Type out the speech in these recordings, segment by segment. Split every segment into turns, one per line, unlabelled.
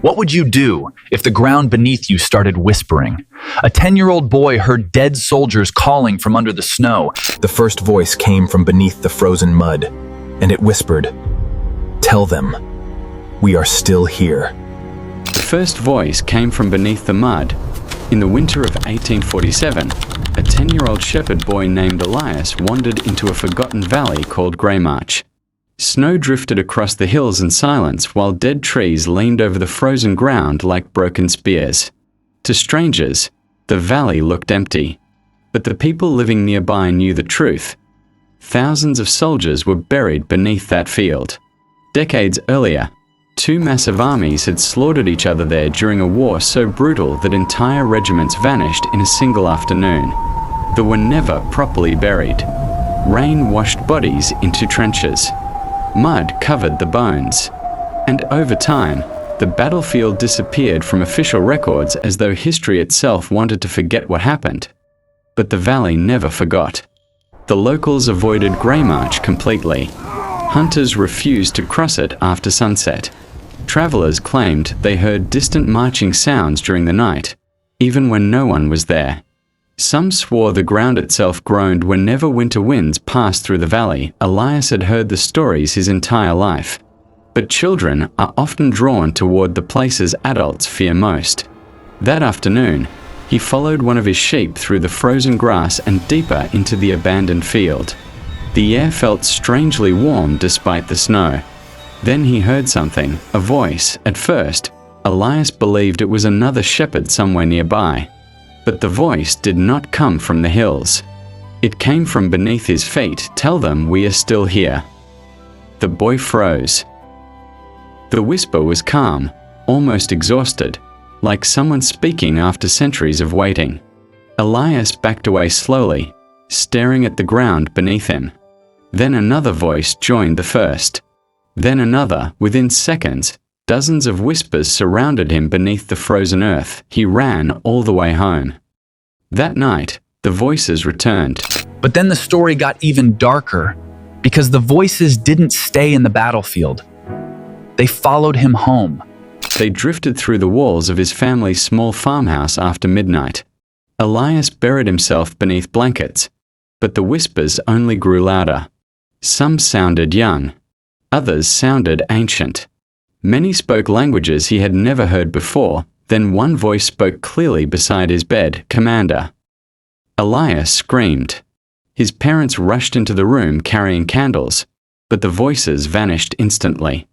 What would you do if the ground beneath you started whispering? A 10-year-old boy heard dead soldiers calling from under the snow.
The first voice came from beneath the frozen mud, and it whispered, "Tell them, we are still here."
The first voice came from beneath the mud. In the winter of 1847, a 10-year-old shepherd boy named Elias wandered into a forgotten valley called Greymarch. Snow drifted across the hills in silence while dead trees leaned over the frozen ground like broken spears. To strangers, the valley looked empty, but the people living nearby knew the truth. Thousands of soldiers were buried beneath that field. Decades earlier, two massive armies had slaughtered each other there during a war so brutal that entire regiments vanished in a single afternoon. They were never properly buried. Rain washed bodies into trenches. Mud covered the bones. And over time, the battlefield disappeared from official records as though history itself wanted to forget what happened. But the valley never forgot. The locals avoided Greymarch completely. Hunters refused to cross it after sunset. Travelers claimed they heard distant marching sounds during the night, even when no one was there. Some swore the ground itself groaned whenever winter winds passed through the valley. Elias had heard the stories his entire life. But children are often drawn toward the places adults fear most. That afternoon, he followed one of his sheep through the frozen grass and deeper into the abandoned field. The air felt strangely warm despite the snow. Then he heard something, a voice. At first, Elias believed it was another shepherd somewhere nearby. But the voice did not come from the hills. It came from beneath his feet. "Tell them we are still here." The boy froze. The whisper was calm, almost exhausted, like someone speaking after centuries of waiting. Elias backed away slowly, staring at the ground beneath him. Then another voice joined the first. Then another. Within seconds, dozens of whispers surrounded him beneath the frozen earth. He ran all the way home. That night, the voices returned.
But then the story got even darker, because the voices didn't stay in the battlefield. They followed him home.
They drifted through the walls of his family's small farmhouse after midnight. Elias buried himself beneath blankets, but the whispers only grew louder. Some sounded young. Others sounded ancient. Many spoke languages he had never heard before. Then one voice spoke clearly beside his bed, "Commander." Elias screamed. His parents rushed into the room carrying candles, but the voices vanished instantly.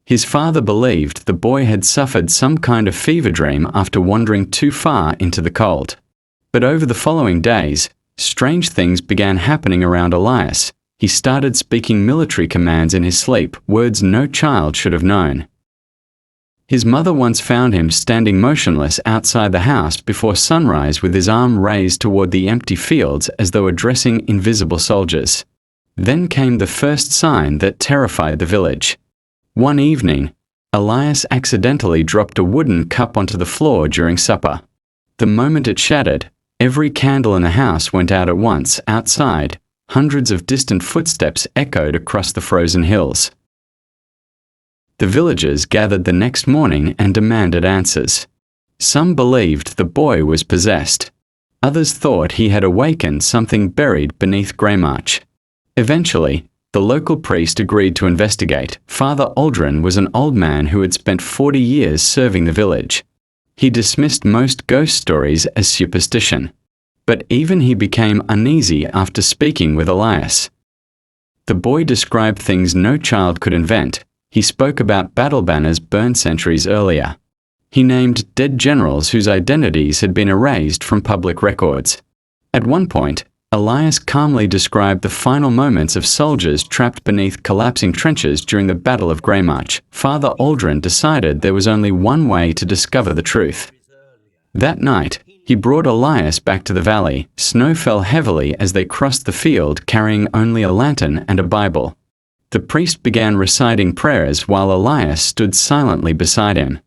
His father believed the boy had suffered some kind of fever dream after wandering too far into the cold. But over the following days, strange things began happening around Elias. He started speaking military commands in his sleep, words no child should have known. His mother once found him standing motionless outside the house before sunrise with his arm raised toward the empty fields as though addressing invisible soldiers. Then came the first sign that terrified the village. One evening, Elias accidentally dropped a wooden cup onto the floor during supper. The moment it shattered, every candle in the house went out at once. Outside, hundreds of distant footsteps echoed across the frozen hills. The villagers gathered the next morning and demanded answers. Some believed the boy was possessed. Others thought he had awakened something buried beneath Greymarch. Eventually, the local priest agreed to investigate. Father Aldrin was an old man who had spent 40 years serving the village. He dismissed most ghost stories as superstition. But even he became uneasy after speaking with Elias. The boy described things no child could invent. He spoke about battle banners burned centuries earlier. He named dead generals whose identities had been erased from public records. At one point, Elias calmly described the final moments of soldiers trapped beneath collapsing trenches during the Battle of Greymarch. Father Aldrin decided there was only one way to discover the truth. That night, he brought Elias back to the valley. Snow fell heavily as they crossed the field carrying only a lantern and a Bible. The priest began reciting prayers while Elias stood silently beside him.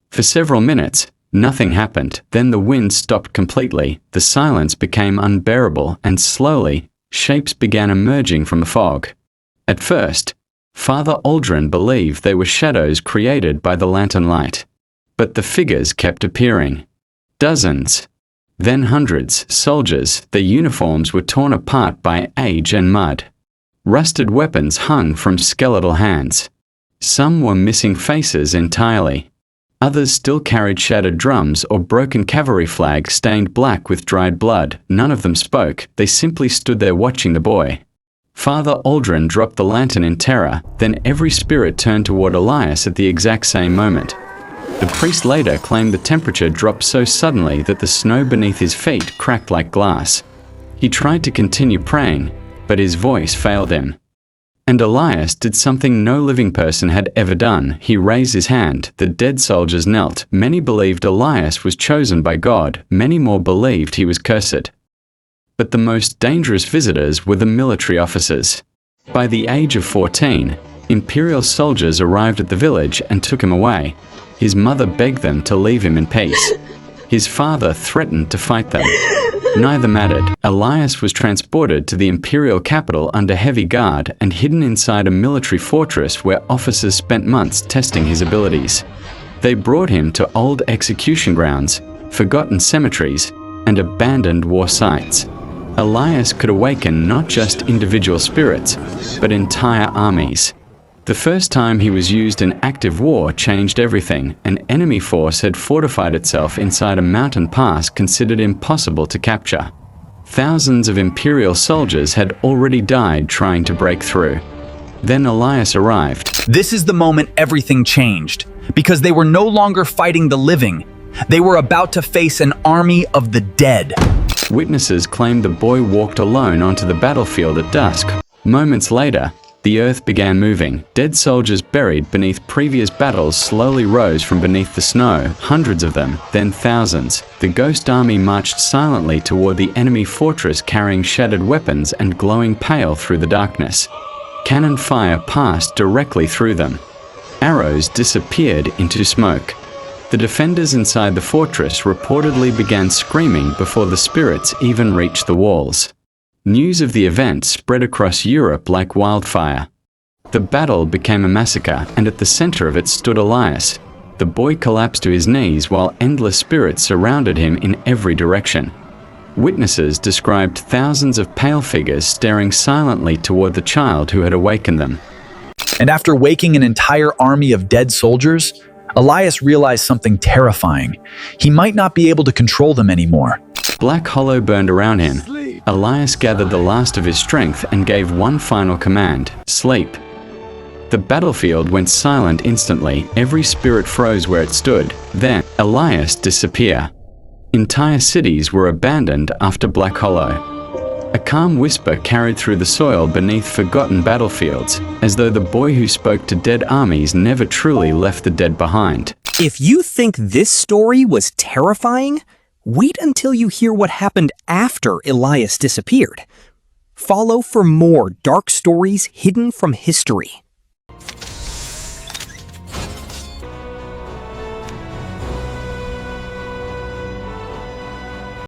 For several minutes, nothing happened. Then the wind stopped completely, the silence became unbearable, and slowly, shapes began emerging from the fog. At first, Father Aldrin believed they were shadows created by the lantern light. But the figures kept appearing. Dozens, then hundreds, soldiers, their uniforms were torn apart by age and mud. Rusted weapons hung from skeletal hands. Some were missing faces entirely. Others still carried shattered drums or broken cavalry flags stained black with dried blood. None of them spoke, they simply stood there watching the boy. Father Aldrin dropped the lantern in terror, then every spirit turned toward Elias at the exact same moment. The priest later claimed the temperature dropped so suddenly that the snow beneath his feet cracked like glass. He tried to continue praying, but his voice failed him. And Elias did something no living person had ever done. He raised his hand. The dead soldiers knelt. Many believed Elias was chosen by God. Many more believed he was cursed. But the most dangerous visitors were the military officers. By the age of 14, Imperial soldiers arrived at the village and took him away. His mother begged them to leave him in peace. His father threatened to fight them. Neither mattered. Elias was transported to the imperial capital under heavy guard and hidden inside a military fortress where officers spent months testing his abilities. They brought him to old execution grounds, forgotten cemeteries, and abandoned war sites. Elias could awaken not just individual spirits, but entire armies. The first time he was used in active war changed everything. An enemy force had fortified itself inside a mountain pass considered impossible to capture. Thousands of Imperial soldiers had already died trying to break through. Then Elias arrived.
This is the moment everything changed, because they were no longer fighting the living. They were about to face an army of the dead.
Witnesses claimed the boy walked alone onto the battlefield at dusk. Moments later, the earth began moving. Dead soldiers buried beneath previous battles slowly rose from beneath the snow, hundreds of them, then thousands. The ghost army marched silently toward the enemy fortress carrying shattered weapons and glowing pale through the darkness. Cannon fire passed directly through them. Arrows disappeared into smoke. The defenders inside the fortress reportedly began screaming before the spirits even reached the walls. News of the event spread across Europe like wildfire. The battle became a massacre, and at the center of it stood Elias. The boy collapsed to his knees while endless spirits surrounded him in every direction. Witnesses described thousands of pale figures staring silently toward the child who had awakened them.
And after waking an entire army of dead soldiers, Elias realized something terrifying. He might not be able to control them anymore.
Black hollow burned around him. Elias gathered the last of his strength and gave one final command: sleep. The battlefield went silent instantly. Every spirit froze where it stood. Then, Elias disappeared. Entire cities were abandoned after Black Hollow. A calm whisper carried through the soil beneath forgotten battlefields, as though the boy who spoke to dead armies never truly left the dead behind.
If you think this story was terrifying, wait until you hear what happened after Elias disappeared. Follow for more dark stories hidden from history.